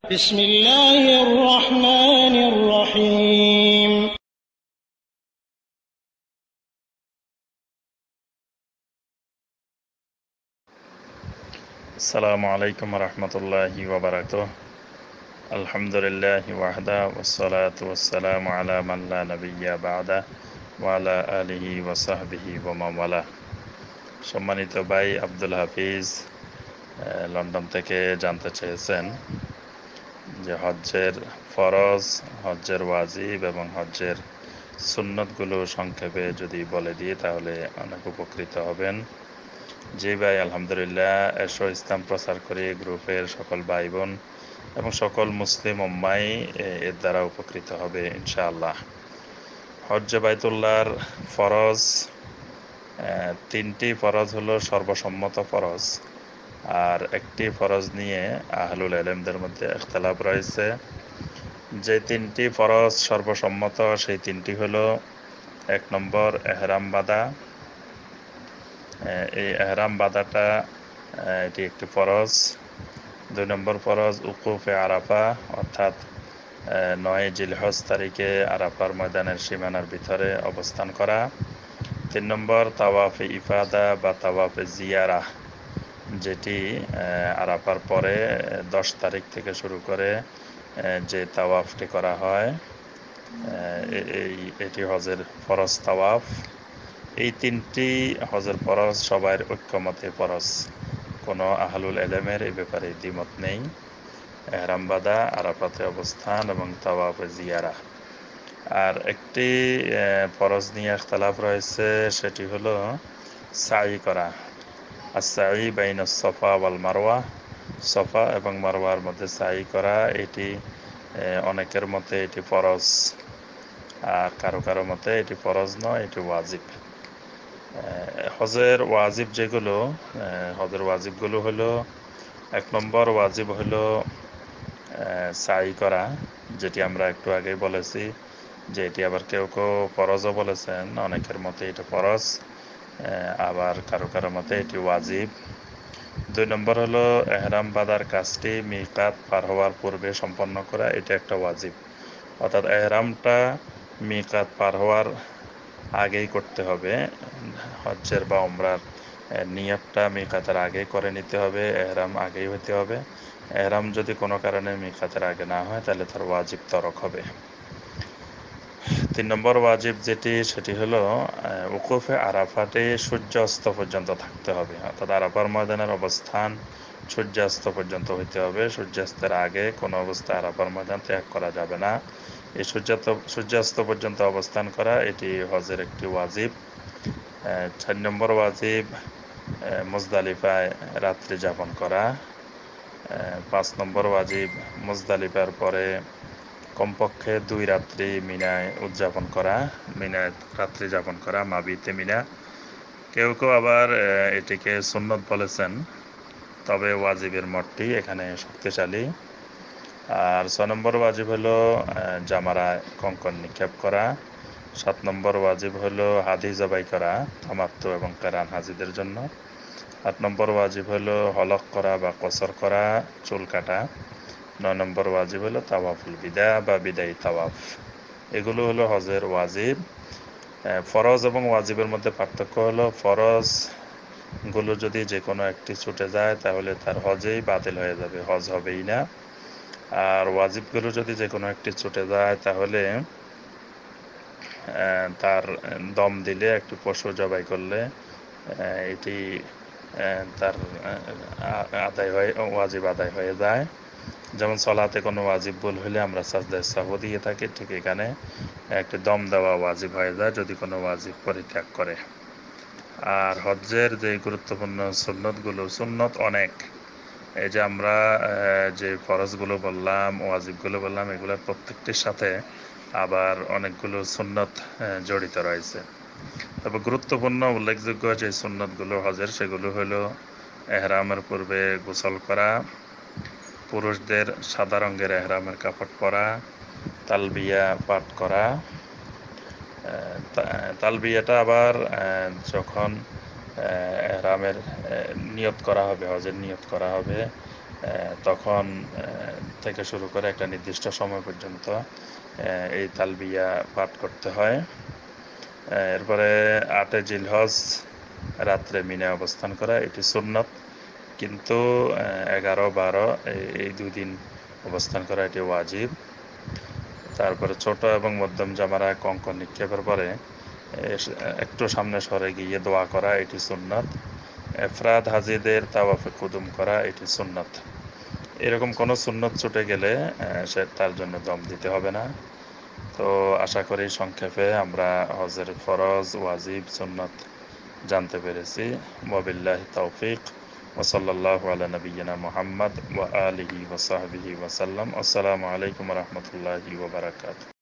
بسم الله الرحمن الرحيم السلام عليكم ورحمة الله وبركاته. الحمد لله وحده والصلاة والسلام على من لا نبي بعده وعلى آله وصحبه ومن والاه। সম্মানিত ভাই আব্দুল হাফিজ লন্ডন থেকে জানতে চেয়েছেন যে হজ্জের ফরজ, হজ্জের ওয়াজিব এবং হজ্জের সুন্নতগুলো সংক্ষেপে যদি বলে দিই তাহলে অনেক উপকৃত হবেন। জি ভাই, আলহামদুলিল্লাহ। এসো ইসলাম প্রচার করি গ্রুপের সকল ভাই বোন এবং সকল মুসলিম উম্মাই এর দ্বারা উপকৃত হবে ইনশাআল্লাহ। হজ্জে বাইতুল্লাহর ফরজ, তিনটি ফরজ হলো সর্বসম্মত ফরজ, আর একটি ফরজ নিয়ে আহলুল ইলমদের মধ্যে ইখতিলাফ রয়েছে। যে তিনটি ফরজ সর্বসম্মত সেই তিনটি হলো: 1 নম্বর এহরাম বাঁধা। এই এহরাম বাঁধাটা এটি একটি ফরজ। 2 নম্বর ফরজ উকুফে আরাফা, অর্থাৎ 9 জিলহজ তারিখে আরাফার ময়দানের সীমানার ভিতরে অবস্থান করা। 3 নম্বর তাওয়াফে ইফাদা বা তাওয়াফে জিয়ারা, যেটি আরাফার পরে 10 তারিখ থেকে শুরু করে যে তাওয়াফটি করা হয়, এটি হজের ফরজ তাওয়াফ। এই তিনটি হজের ফরজ সবার ঐক্যমতে ফরজ, কোনো আহলুল ইলমের এই ব্যাপারে দ্বিমত নেই। এহরাম বাঁধা, আরাফাতে অবস্থান এবং তাওয়াফে জিয়ারা। আর একটি ফরজ নিয়ে ইখতিলাফ রয়েছে, সেটি হলো সাই করা। as-সাই বাইনাস সফা ওয়াল মারওয়া, সফা এবং মারওয়ার মধ্যে সাই করা, এটি অনেকের মতে এটি ফরজ, আর কারো কারো মতে এটি ফরজ নয়, এটি ওয়াজিব। হজের ওয়াজিব যেগুলো, হজের ওয়াজিবগুলো হলো: 1 নম্বর ওয়াজিব হলো সাই করা, যেটি আমরা একটু আগেই বলেছি যে এটি আবার কেউ কেউ ফরজও বলেছেন। অনেকের মতে এটা ফরজ, আবার কারো কারো মতে এটি ওয়াজিব। 2 নম্বর হলো এহরাম বাঁধার কাজটি মিকাত পার হওয়ার পূর্বে সম্পন্ন করা, এটা একটা ওয়াজিব। অর্থাৎ এহরামটা মিকাত পার হওয়ার আগেই করতে হবে। হজ্জের বা উমরার নিয়তটা মিকাতের আগে করে নিতে হবে, এহরাম আগেই হতে হবে। এহরাম যদি কোনো কারণে মিকাতের আগে না হয় তাহলে তার ওয়াজিব তরক হবে। 3 নম্বর ওয়াজিব যেটি, সেটি হলো উকুফে আরাফাতে সূর্যাস্ত পর্যন্ত থাকতে হবে। অর্থাৎ আরাফার ময়দানের অবস্থান সূর্যাস্ত পর্যন্ত হইতে হবে। সূর্যাস্তের আগে কোনো অবস্থায় আরাফার ময়দান ত্যাগ করা যাবে না। এই সূর্যাস্ত পর্যন্ত অবস্থান করা, এটি হজের একটি ওয়াজিব। 4 নম্বর ওয়াজিব মুজদালিফায় রাত্রি যাপন করা। 5 নম্বর ওয়াজিব মুজদালিফার পরে কমপক্ষে 2 রাত্রি মিনায় উদযাপন করা, মিনায় রাত্রি যাপন করা, মাবিতে মিনা। কেউ কেউ আবার এটিকে সুন্নত বলেছেন, তবে ওয়াজিবের মতটি এখানে শক্তিশালী। আর 6 নম্বর ওয়াজিব হলো জামারায় কঙ্কন নিক্ষেপ করা। 7 নম্বর ওয়াজিব হলো হাদি জবাই করা, তামাত্তু এবং কেরান হাজিদের জন্য। 8 নম্বর ওয়াজিব হলো হলক করা বা কসর করা, চুল কাটা। 9 নম্বর ওয়াজিব হলো তাওয়াফুল বিদা বা বিদায়ী তাওয়াফ। এগুলো হলো হজের ওয়াজিব। ফরজ এবং ওয়াজিবের মধ্যে পার্থক্য হলো, ফরজগুলো যদি যে কোনো একটি ছুটে যায় তাহলে তার হজেই বাতিল হয়ে যাবে, হজ হবেই না। আর ওয়াজিবগুলো যদি যে কোনো একটি ছুটে যায় তাহলে তার দম দিলে, একটি পশু জবাই করলে এটি তার আদায় হয়ে, ওয়াজিব আদায় হয়ে যায়। যেমন সলাতে কোনো ওয়াজিব ভুল হলে আমরা সাজদায়ে সাহু দিয়ে থাকি, ঠিক এখানে একটি দম দেওয়া ওয়াজিব হয়ে যায় যদি কোনো ওয়াজিব পরিত্যাগ করে। আর হজ্জের যে গুরুত্বপূর্ণ সুন্নতগুলো, সুন্নত অনেক। এই যে আমরা যে ফরজগুলো বললাম, ওয়াজিবগুলো বললাম, এগুলোর প্রত্যেকটির সাথে আবার অনেকগুলো সুন্নত জড়িত রয়েছে। তবে গুরুত্বপূর্ণ উল্লেখযোগ্য যে সুন্নতগুলো হজের, সেগুলো হলো এহরামের পূর্বে গোসল করা, পুরুষদের সাদা রঙের এহরামের কাপড় পরা, তালবিয়া পাঠ করা। তালবিয়াটা আবার যখন এহরামের নিয়ত করা হবে, হজের নিয়ত করা হবে, তখন থেকে শুরু করে একটা নির্দিষ্ট সময় পর্যন্ত এই তালবিয়া পাঠ করতে হয়। এরপরে 8 জিলহজ রাত্রে মিনে অবস্থান করা, এটি সুন্নত, কিন্তু 11-12 এই 2 দিন অবস্থান করা এটি ওয়াজিব। তারপরে ছোট এবং মধ্যম জামারা কঙ্কন নিক্ষেপের পরে একটু সামনে সরে গিয়ে দোয়া করা, এটি সুন্নত। এফরাদ হাজিদের তাওয়াফে কুদুম করা, এটি সুন্নত। এরকম কোনো সুন্নত ছুটে গেলে সে তার জন্য দম দিতে হবে না। তো আশা করি সংক্ষেপে আমরা হজের ফরজ, ওয়াজিব, সুন্নত জানতে পেরেছি। ওয়াবিল্লাহি তাওফিক ওয়া সাল্লাল্লাহু আলা নাবিয়্যিনা মুহাম্মদ ওয়া আলিহি ওয়া সাহবিহি ওয়া সাল্লাম। আসসালামু আলাইকুম ওয়া রাহমাতুল্লাহি ওয়া বারাকাতুহু।